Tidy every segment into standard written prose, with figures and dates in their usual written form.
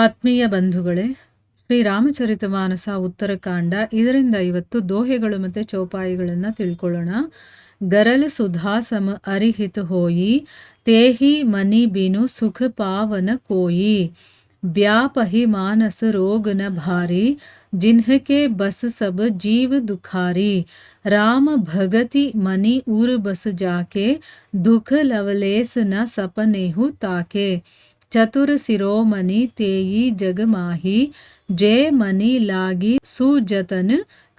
ಆತ್ಮೀಯ ಬಂಧುಗಳೇ, ಶ್ರೀರಾಮಚರಿತಮಾನಸ ಉತ್ತರಕಾಂಡ, ಇದರಿಂದ ಇವತ್ತು ದೋಹೆಗಳು ಮತ್ತು ಚೌಪಾಯಿಗಳನ್ನು ತಿಳ್ಕೊಳ್ಳೋಣ. ಗರಲ್ ಸುಧಾ ಸಮ ಅರಿಹಿತ ಹೋಯಿ, ತೇಹಿ ಮನಿ ಬಿನು ಸುಖ ಪಾವನ ಕೋಯಿ. ಬ್ಯಾಪಹಿ ಮಾನಸ ರೋಗ ನ ಭಾರಿ, जिन्हके बस सब जीव दुखारी. राम भगति मनि उर बस जाके, दुख लवलेस न सपनेहु ताके. चतुर सिरोमणि तेई जग माही, जे मनि लागी सुजतन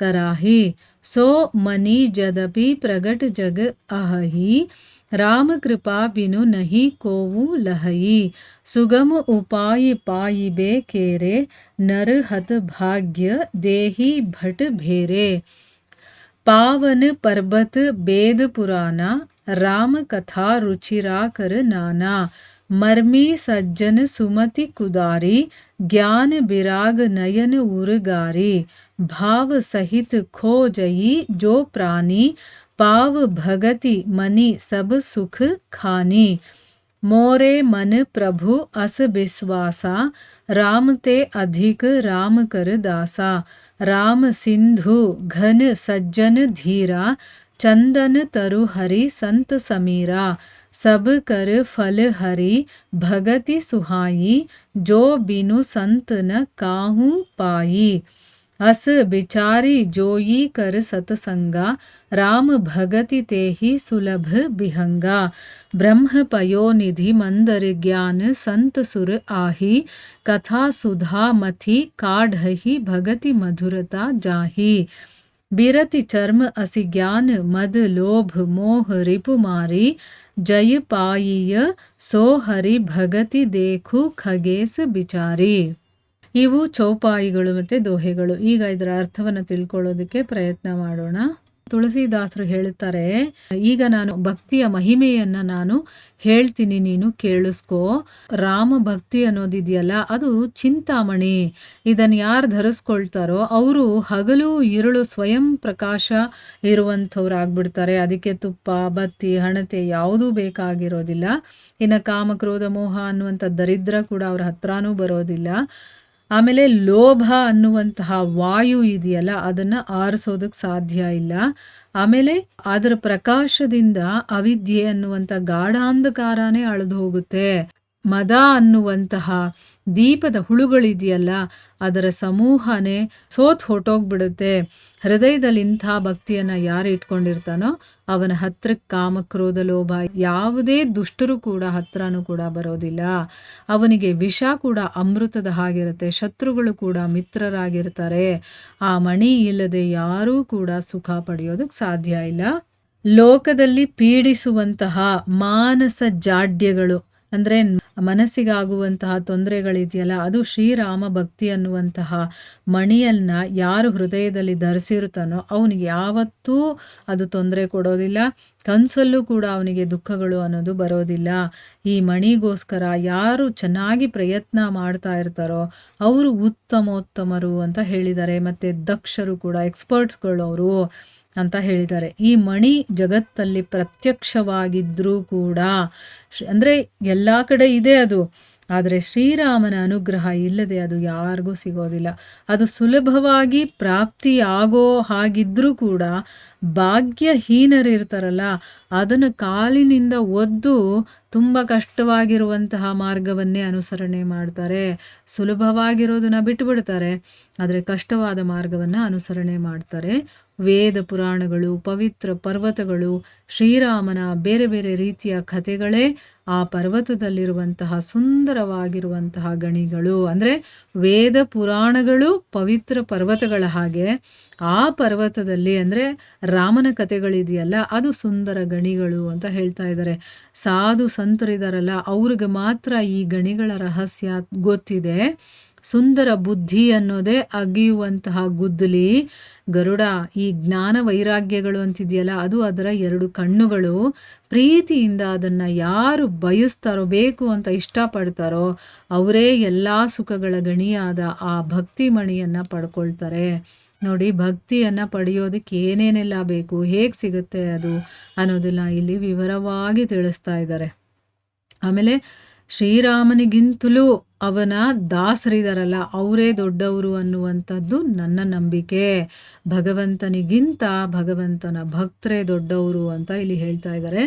कराही. सो मनि जदपि प्रगट जग आहही, राम कृपा बिनु नहीं कोवु लहई. सुगम उपाय पाइबे केरे, नर हत भाग्य देही भट भेरे. पावन पर्वत वेद पुराना, राम कथा रुचिरा कर नाना. मर्मी सज्जन सुमति कुदारी, ज्ञान विराग नयन उरगारी. भाव सहित खो जई जो प्राणी, पाव भगति मनि सब सुख खानी. मोरे मन प्रभु अस विश्वासा, राम ते अधिक राम कर दासा. राम सिंधु घन सज्जन धीरा, चंदन तरु हरि संत समीरा. सब कर फल हरि भगति सुहाई, जो बिनु संत न काहू पाई. अस बिचारी जोई कर सतसंगा, राम भगति तेहि सुलभ बिहंगा. ब्रह्म पयोनिधि मंदर ज्ञान, संत सुर आही. कथा सुधा मथि काढ़हि, भगति मधुरता जाही. बिरति चर्म असि ज्ञान मद लोभ मोह रिपु मारी. जय पाइय सो हरि भगति देखु ಖಗೇಸ ಬಿಚಾರಿ. ಇವು ಚೌಪಾಯಿಗಳು ಮತ್ತು ದೋಹೆಗಳು. ಈಗ ಇದರ ಅರ್ಥವನ್ನು ತಿಳ್ಕೊಳ್ಳೋದಕ್ಕೆ ಪ್ರಯತ್ನ ಮಾಡೋಣ. ತುಳಸಿದಾಸರು ಹೇಳುತ್ತಾರೆ, ಈಗ ನಾನು ಭಕ್ತಿಯ ಮಹಿಮೆಯನ್ನು ನಾನು ಹೇಳ್ತೀನಿ, ನೀನು ಕೇಳಿಸ್ಕೋ. ರಾಮ ಭಕ್ತಿ ಅನ್ನೋದಿದೆಯಲ್ಲ, ಅದು ಚಿಂತಾಮಣಿ. ಇದನ್ನು ಯಾರು ಧರಿಸ್ಕೊಳ್ತಾರೋ ಅವರು ಹಗಲು ഇരുಳು ಸ್ವಯಂ ಪ್ರಕಾಶ ಇರುವಂಥವ್ರು ಆಗ್ಬಿಡ್ತಾರೆ. ಅದಕ್ಕೆ ತುಪ್ಪ ಬತ್ತಿ ಹಣತೆ ಯಾವುದೂ ಬೇಕಾಗಿರೋದಿಲ್ಲ. ಇನ್ನು ಕಾಮ ಕ್ರೋಧ ಮೋಹ ಅನ್ನುವಂಥ ದರಿದ್ರ ಕೂಡ ಅವ್ರ ಹತ್ರನೂ ಬರೋದಿಲ್ಲ. ಆಮೇಲೆ ಲೋಭ ಅನ್ನುವಂತಹ ವಾಯು ಇದೆಯಲ್ಲ, ಅದನ್ನು ಆರಿಸೋದಕ್ಕೆ ಸಾಧ್ಯ ಇಲ್ಲ. ಆಮೇಲೆ ಅದರ ಪ್ರಕಾಶದಿಂದ ಅವಿದ್ಯೆ ಅನ್ನುವಂಥ ಗಾಢಾಂಧಕಾರನೇ ಅಳೆದು ಹೋಗುತ್ತೆ. ಮದ ಅನ್ನುವಂತಹ ದೀಪದ ಹುಳುಗಳಿದೆಯಲ್ಲ, ಅದರ ಸಮೂಹನೇ ಸೋತ್ ಹೊಟ್ಟೋಗ್ಬಿಡುತ್ತೆ. ಹೃದಯದಲ್ಲಿ ಇಂಥ ಭಕ್ತಿಯನ್ನು ಯಾರು ಇಟ್ಕೊಂಡಿರ್ತಾನೋ ಅವನ ಹತ್ರಕ್ಕೆ ಕಾಮಕ್ರೋಧ ಲೋಭ ಯಾವುದೇ ದುಷ್ಟರು ಕೂಡ ಹತ್ರನೂ ಕೂಡ ಬರೋದಿಲ್ಲ. ಅವನಿಗೆ ವಿಷ ಕೂಡ ಅಮೃತದ ಹಾಗಿರುತ್ತೆ, ಶತ್ರುಗಳು ಕೂಡ ಮಿತ್ರರಾಗಿರ್ತಾರೆ. ಆ ಮಣಿ ಇಲ್ಲದೆ ಯಾರೂ ಕೂಡ ಸುಖ ಪಡೆಯೋದಕ್ಕೆ ಸಾಧ್ಯ ಇಲ್ಲ. ಲೋಕದಲ್ಲಿ ಪೀಡಿಸುವಂತಹ ಮಾನಸ ಜಾಡ್ಯಗಳು ಅಂದರೆ ಮನಸ್ಸಿಗಾಗುವಂತಹ ತೊಂದರೆಗಳಿದೆಯಲ್ಲ, ಅದು ಶ್ರೀರಾಮ ಭಕ್ತಿ ಅನ್ನುವಂತಹ ಮಣಿಯನ್ನು ಯಾರು ಹೃದಯದಲ್ಲಿ ಧರಿಸಿರ್ತಾನೋ ಅವನಿಗೆ ಯಾವತ್ತೂ ಅದು ತೊಂದರೆ ಕೊಡೋದಿಲ್ಲ. ಕನಸಲ್ಲೂ ಕೂಡ ಅವನಿಗೆ ದುಃಖಗಳು ಅನ್ನೋದು ಬರೋದಿಲ್ಲ. ಈ ಮಣಿಗೋಸ್ಕರ ಯಾರು ಚೆನ್ನಾಗಿ ಪ್ರಯತ್ನ ಮಾಡ್ತಾ ಇರ್ತಾರೋ ಅವರು ಉತ್ತಮೋತ್ತಮರು ಅಂತ ಹೇಳಿದ್ದಾರೆ. ಮತ್ತು ದಕ್ಷರು ಕೂಡ, ಎಕ್ಸ್ಪರ್ಟ್ಸ್ಗಳು ಅವರು ಅಂತ ಹೇಳಿದ್ದಾರೆ. ಈ ಮಣಿ ಜಗತ್ತಲ್ಲಿ ಪ್ರತ್ಯಕ್ಷವಾಗಿದ್ದರೂ ಕೂಡ, ಅಂದರೆ ಎಲ್ಲ ಕಡೆ ಇದೆ ಅದು, ಆದರೆ ಶ್ರೀರಾಮನ ಅನುಗ್ರಹ ಇಲ್ಲದೆ ಅದು ಯಾರಿಗೂ ಸಿಗೋದಿಲ್ಲ. ಅದು ಸುಲಭವಾಗಿ ಪ್ರಾಪ್ತಿಯಾಗೋ ಹಾಗಿದ್ರೂ ಕೂಡ ಭಾಗ್ಯಹೀನರಿರ್ತಾರಲ್ಲ, ಅದನ್ನು ಕಾಲಿನಿಂದ ಒದ್ದು ತುಂಬ ಕಷ್ಟವಾಗಿರುವಂತಹ ಮಾರ್ಗವನ್ನೇ ಅನುಸರಣೆ ಮಾಡ್ತಾರೆ. ಸುಲಭವಾಗಿರೋದನ್ನ ಬಿಟ್ಟುಬಿಡ್ತಾರೆ, ಆದರೆ ಕಷ್ಟವಾದ ಮಾರ್ಗವನ್ನು ಅನುಸರಣೆ ಮಾಡ್ತಾರೆ. ವೇದ ಪುರಾಣಗಳು, ಪವಿತ್ರ ಪರ್ವತಗಳು, ಶ್ರೀರಾಮನ ಬೇರೆ ಬೇರೆ ರೀತಿಯ ಕಥೆಗಳೇ ಆ ಪರ್ವತದಲ್ಲಿರುವಂತಹ ಸುಂದರವಾಗಿರುವಂತಹ ಗಣಿಗಳು. ಅಂದರೆ ವೇದ ಪುರಾಣಗಳು ಪವಿತ್ರ ಪರ್ವತಗಳ ಹಾಗೆ ಆ ಪರ್ವತದಲ್ಲಿ ಅಂದರೆ ರಾಮನ ಕಥೆಗಳಿದೆಯಲ್ಲ, ಅದು ಸುಂದರ ಗಣಿಗಳು ಅಂತ ಹೇಳ್ತಾ ಇದ್ದಾರೆ. ಸಾಧು ಸಂತರಿದಾರಲ್ಲ, ಅವ್ರಿಗೆ ಮಾತ್ರ ಈ ಗಣಿಗಳ ರಹಸ್ಯ ಗೊತ್ತಿದೆ. ಸುಂದರ ಬುದ್ಧಿ ಅನ್ನೋದೇ ಅಗಿಯುವಂತಹ ಗುದ್ದಲಿ. ಗರುಡ, ಈ ಜ್ಞಾನ ವೈರಾಗ್ಯಗಳು ಅಂತಿದೆಯಲ್ಲ, ಅದು ಅದರ 2 ಕಣ್ಣುಗಳು. ಪ್ರೀತಿಯಿಂದ ಅದನ್ನು ಯಾರು ಬಯಸ್ತಾರೋ, ಬೇಕು ಅಂತ ಇಷ್ಟಪಡ್ತಾರೋ ಅವರೇ ಎಲ್ಲ ಸುಖಗಳ ಗಣಿಯಾದ ಆ ಭಕ್ತಿ ಮಣಿಯನ್ನು ಪಡ್ಕೊಳ್ತಾರೆ. ನೋಡಿ, ಭಕ್ತಿಯನ್ನು ಪಡೆಯೋದಕ್ಕೆ ಏನೇನೆಲ್ಲ ಬೇಕು, ಹೇಗೆ ಸಿಗುತ್ತೆ ಅದು ಅನ್ನೋದನ್ನ ಇಲ್ಲಿ ವಿವರವಾಗಿ ತಿಳಿಸ್ತಾ ಇದ್ದಾರೆ. ಆಮೇಲೆ ಶ್ರೀರಾಮನಿಗಿಂತಲೂ ಅವನ ದಾಸರಿದಾರಲ್ಲ ಅವರೇ ದೊಡ್ಡವರು ಅನ್ನುವಂಥದ್ದು ನನ್ನ ನಂಬಿಕೆ. ಭಗವಂತನಿಗಿಂತ ಭಗವಂತನ ಭಕ್ತರೇ ದೊಡ್ಡವರು ಅಂತ ಇಲ್ಲಿ ಹೇಳ್ತಾ ಇದ್ದಾರೆ.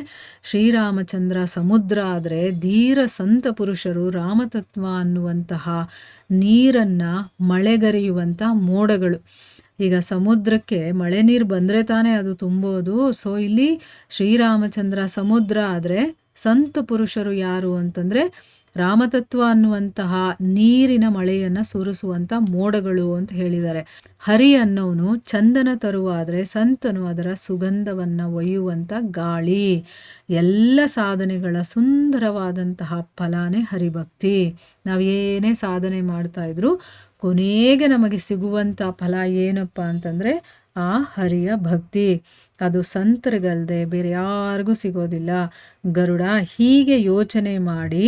ಶ್ರೀರಾಮಚಂದ್ರ ಸಮುದ್ರ ಆದರೆ ಧೀರ ಸಂತ ಪುರುಷರು ರಾಮತತ್ವ ಅನ್ನುವಂತಹ ನೀರನ್ನು ಮಳೆಗರೆಯುವಂಥ ಮೋಡಗಳು. ಈಗ ಸಮುದ್ರಕ್ಕೆ ಮಳೆ ನೀರು ಬಂದರೆ ತಾನೇ ಅದು ತುಂಬೋದು. ಸೊ ಇಲ್ಲಿ ಶ್ರೀರಾಮಚಂದ್ರ ಸಮುದ್ರ ಆದರೆ ಸಂತ ಪುರುಷರು ಯಾರು ಅಂತಂದರೆ ರಾಮತತ್ವ ಅನ್ನುವಂತಹ ನೀರಿನ ಮಳೆಯನ್ನು ಸುರಿಸುವಂಥ ಮೋಡಗಳು ಅಂತ ಹೇಳಿದ್ದಾರೆ. ಹರಿ ಅನ್ನೋನು ಚಂದನ ತರುವಾದರೆ ಸಂತನು ಅದರ ಸುಗಂಧವನ್ನು ಒಯ್ಯುವಂಥ ಗಾಳಿ. ಎಲ್ಲ ಸಾಧನೆಗಳ ಸುಂದರವಾದಂತಹ ಫಲಾನೇ ಹರಿಭಕ್ತಿ. ನಾವು ಏನೇ ಸಾಧನೆ ಮಾಡ್ತಾ ಇದ್ರು ಕೊನೆಗೆ ನಮಗೆ ಸಿಗುವಂಥ ಫಲ ಏನಪ್ಪ ಅಂತಂದರೆ ಆ ಹರಿಯ ಭಕ್ತಿ. ಅದು ಸಂತರಿಗಲ್ಲದೆ ಬೇರೆ ಯಾರಿಗೂ ಸಿಗೋದಿಲ್ಲ. ಗರುಡ ಹೀಗೆ ಯೋಚನೆ ಮಾಡಿ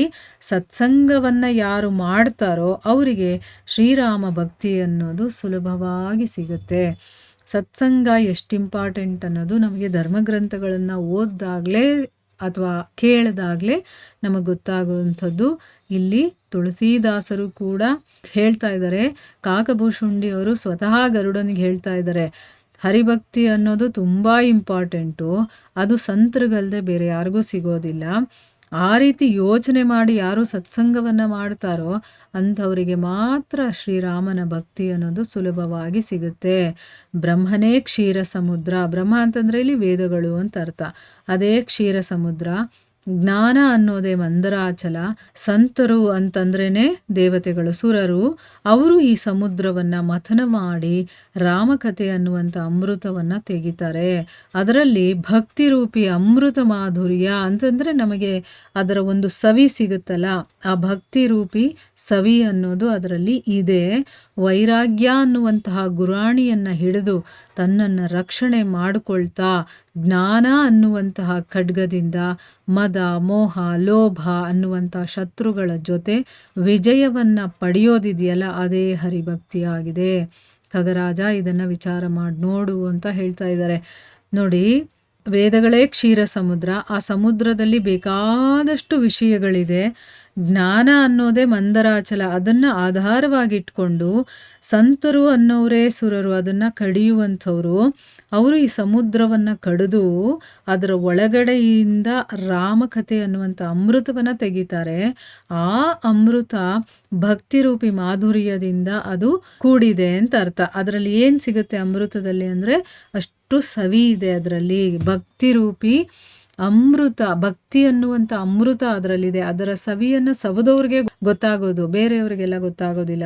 ಸತ್ಸಂಗವನ್ನು ಯಾರು ಮಾಡ್ತಾರೋ ಅವರಿಗೆ ಶ್ರೀರಾಮ ಭಕ್ತಿ ಅನ್ನೋದು ಸುಲಭವಾಗಿ ಸಿಗುತ್ತೆ. ಸತ್ಸಂಗ ಎಷ್ಟು ಇಂಪಾರ್ಟೆಂಟ್ ಅನ್ನೋದು ನಮಗೆ ಧರ್ಮಗ್ರಂಥಗಳನ್ನು ಓದಿದಾಗಲೇ ಅಥವಾ ಕೇಳಿದಾಗಲೇ ನಮಗೆ ಗೊತ್ತಾಗುವಂಥದ್ದು. ಇಲ್ಲಿ ತುಳಸೀದಾಸರು ಕೂಡ ಹೇಳ್ತಾ ಇದ್ದಾರೆ. ಕಾಕಭೂಷುಂಡಿಯವರು ಸ್ವತಃ ಗರುಡನಿಗೆ ಹೇಳ್ತಾ ಇದ್ದಾರೆ, ಹರಿಭಕ್ತಿ ಅನ್ನೋದು ತುಂಬ ಇಂಪಾರ್ಟೆಂಟು, ಅದು ಸಂತರಿಗಲ್ಲದೆ ಬೇರೆ ಯಾರಿಗೂ ಸಿಗೋದಿಲ್ಲ. ಆ ರೀತಿ ಯೋಚನೆ ಮಾಡಿ ಯಾರು ಸತ್ಸಂಗವನ್ನು ಮಾಡ್ತಾರೋ ಅಂಥವರಿಗೆ ಮಾತ್ರ ಶ್ರೀರಾಮನ ಭಕ್ತಿ ಅನ್ನೋದು ಸುಲಭವಾಗಿ ಸಿಗುತ್ತೆ. ಬ್ರಹ್ಮನೇ ಕ್ಷೀರ ಸಮುದ್ರ. ಬ್ರಹ್ಮ ಅಂತಂದರೆ ಇಲ್ಲಿ ವೇದಗಳು ಅಂತ ಅರ್ಥ. ಅದೇ ಕ್ಷೀರ ಸಮುದ್ರ. ಜ್ಞಾನ ಅನ್ನೋದೇ ಮಂದರಾಚಲ. ಸಂತರು ಅಂತಂದ್ರೇ ದೇವತೆಗಳು, ಸುರರು. ಅವರು ಈ ಸಮುದ್ರವನ್ನು ಮಥನ ಮಾಡಿ ರಾಮಕಥೆ ಅನ್ನುವಂಥ ಅಮೃತವನ್ನು ತೆಗಿತಾರೆ. ಅದರಲ್ಲಿ ಭಕ್ತಿ ರೂಪಿ ಅಮೃತ ಮಾಧುರ್ಯ ಅಂತಂದರೆ ನಮಗೆ ಅದರ ಒಂದು ಸವಿ ಸಿಗುತ್ತಲ್ಲ, ಆ ಭಕ್ತಿ ರೂಪಿ ಸವಿ ಅನ್ನೋದು ಅದರಲ್ಲಿ ಇದೆ. ವೈರಾಗ್ಯ ಅನ್ನುವಂತಹ ಗುರಾಣಿಯನ್ನು ಹಿಡಿದು ತನ್ನನ್ನು ರಕ್ಷಣೆ ಮಾಡಿಕೊಳ್ತಾ ಜ್ಞಾನ ಅನ್ನುವಂತಹ ಖಡ್ಗದಿಂದ ಮದ ಮೋಹ ಲೋಭ ಅನ್ನುವಂಥ ಶತ್ರುಗಳ ಜೊತೆ ವಿಜಯವನ್ನು ಪಡೆಯೋದಿದೆಯಲ್ಲ ಅದೇ ಹರಿಭಕ್ತಿಯಾಗಿದೆ. ಖಗರಾಜ ಇದನ್ನು ವಿಚಾರ ಮಾಡಿ ನೋಡು ಅಂತ ಹೇಳ್ತಾ ಇದ್ದಾರೆ. ನೋಡಿ, ವೇದಗಳೇ ಕ್ಷೀರ ಸಮುದ್ರ. ಆ ಸಮುದ್ರದಲ್ಲಿ ಬೇಕಾದಷ್ಟು ವಿಷಯಗಳಿದೆ. ಜ್ಞಾನ ಅನ್ನೋದೇ ಮಂದರಾಚಲ. ಅದನ್ನು ಆಧಾರವಾಗಿಟ್ಕೊಂಡು ಸಂತರು ಅನ್ನೋರೇ ಸುರರು, ಅದನ್ನು ಕಡಿಯುವಂಥವ್ರು. ಅವರು ಈ ಸಮುದ್ರವನ್ನು ಕಡಿದು ಅದರ ಒಳಗಡೆಯಿಂದ ರಾಮಕಥೆ ಅನ್ನುವಂಥ ಅಮೃತವನ್ನು ತೆಗಿತಾರೆ. ಆ ಅಮೃತ ಭಕ್ತಿರೂಪಿ ಮಾಧುರ್ಯದಿಂದ ಅದು ಕೂಡಿದೆ ಅಂತ ಅರ್ಥ. ಅದರಲ್ಲಿ ಏನು ಸಿಗುತ್ತೆ ಅಮೃತದಲ್ಲಿ ಅಂದರೆ ಅಷ್ಟು ಸವಿ ಇದೆ ಅದರಲ್ಲಿ. ಭಕ್ತಿರೂಪಿ ಅಮೃತ, ಭಕ್ತಿ ಅನ್ನುವಂಥ ಅಮೃತ ಅದರಲ್ಲಿದೆ. ಅದರ ಸವಿಯನ್ನು ಸವದವ್ರಿಗೆ ಗೊತ್ತಾಗೋದು, ಬೇರೆಯವರಿಗೆಲ್ಲ ಗೊತ್ತಾಗೋದಿಲ್ಲ.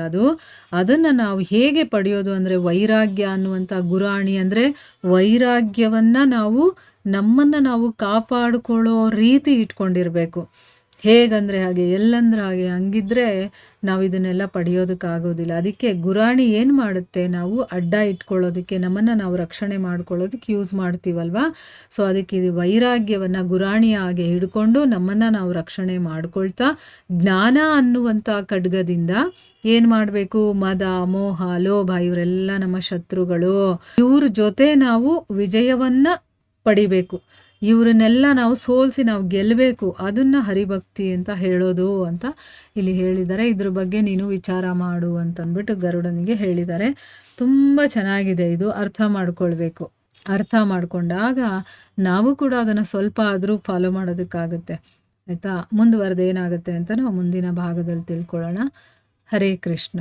ಅದನ್ನು ನಾವು ಹೇಗೆ ಪಡೆಯೋದು ಅಂದರೆ ವೈರಾಗ್ಯ ಅನ್ನುವಂಥ ಗುರಾಣಿ. ಅಂದರೆ ವೈರಾಗ್ಯವನ್ನು ನಾವು ನಮ್ಮನ್ನು ನಾವು ಕಾಪಾಡಿಕೊಳ್ಳೋ ರೀತಿ ಇಟ್ಕೊಂಡಿರಬೇಕು. ಹೇಗಂದರೆ ಹಾಗೆ, ಎಲ್ಲಂದ್ರೆ ಹಾಗೆ. ಹಂಗಿದ್ರೆ ನಾವು ಇದನ್ನೆಲ್ಲ ಪಡೆಯೋದಕ್ಕಾಗೋದಿಲ್ಲ. ಅದಕ್ಕೆ ಗುರಾಣಿ ಏನು ಮಾಡುತ್ತೆ, ನಾವು ಅಡ್ಡ ಇಟ್ಕೊಳ್ಳೋದಕ್ಕೆ, ನಮ್ಮನ್ನು ನಾವು ರಕ್ಷಣೆ ಮಾಡ್ಕೊಳ್ಳೋದಕ್ಕೆ ಯೂಸ್ ಮಾಡ್ತೀವಲ್ವ. ಸೊ ಅದಕ್ಕೆ ಇದು ವೈರಾಗ್ಯವನ್ನು ಗುರಾಣಿಯ ಹಾಗೆ ಹಿಡ್ಕೊಂಡು ನಮ್ಮನ್ನು ನಾವು ರಕ್ಷಣೆ ಮಾಡ್ಕೊಳ್ತಾ ಜ್ಞಾನ ಅನ್ನುವಂಥ ಖಡ್ಗದಿಂದ ಏನು ಮಾಡಬೇಕು, ಮದ ಮೋಹ ಲೋಭ ಇವರೆಲ್ಲ ನಮ್ಮ ಶತ್ರುಗಳು. ಇವ್ರ ಜೊತೆ ನಾವು ವಿಜಯವನ್ನು ಪಡಿಬೇಕು. ಇವರನ್ನೆಲ್ಲ ನಾವು ಸೋಲಿಸಿ ನಾವು ಗೆಲ್ಲಬೇಕು. ಅದನ್ನು ಹರಿಭಕ್ತಿ ಅಂತ ಹೇಳೋದು ಅಂತ ಇಲ್ಲಿ ಹೇಳಿದ್ದಾರೆ. ಇದ್ರ ಬಗ್ಗೆ ನೀನು ವಿಚಾರ ಮಾಡು ಅಂತಂದ್ಬಿಟ್ಟು ಗರುಡನಿಗೆ ಹೇಳಿದ್ದಾರೆ. ತುಂಬ ಚೆನ್ನಾಗಿದೆ ಇದು, ಅರ್ಥ ಮಾಡ್ಕೊಳ್ಬೇಕು. ಅರ್ಥ ಮಾಡಿಕೊಂಡಾಗ ನಾವು ಕೂಡ ಅದನ್ನು ಸ್ವಲ್ಪ ಆದರೂ ಫಾಲೋ ಮಾಡೋದಕ್ಕಾಗುತ್ತೆ. ಆಯಿತಾ? ಮುಂದುವರೆದು ಏನಾಗುತ್ತೆ ಅಂತ ನಾವು ಮುಂದಿನ ಭಾಗದಲ್ಲಿ ತಿಳ್ಕೊಳ್ಳೋಣ. ಹರೇ ಕೃಷ್ಣ.